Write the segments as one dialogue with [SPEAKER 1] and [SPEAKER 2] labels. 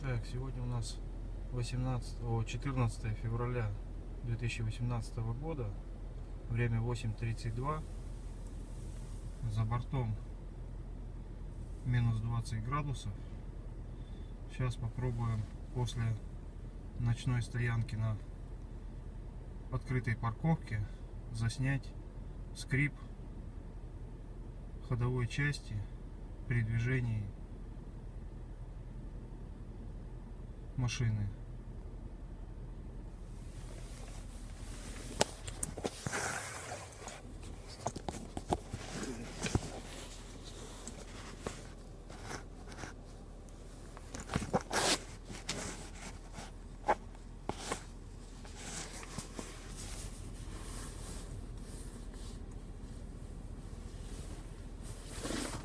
[SPEAKER 1] Так, сегодня у нас 14 февраля 2018 года. Время 8:32. За бортом минус 20 градусов. Сейчас попробуем после ночной стоянки на открытой парковке заснять скрип ходовой части при движении машины.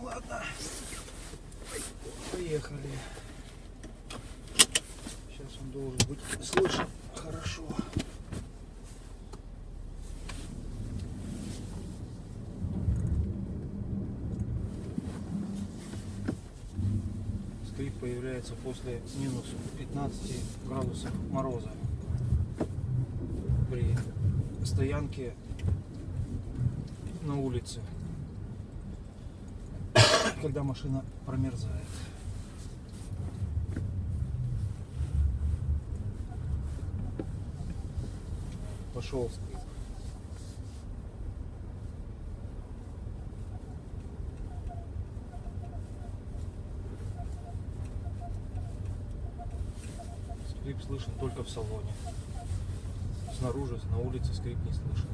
[SPEAKER 1] Ладно, поехали. Сейчас он должен быть слышен хорошо. Скрип появляется после минус 15 градусов мороза при стоянке на улице, когда машина промерзает. Пошел скрип. Скрип слышен только в салоне. Снаружи, на улице скрип не слышен.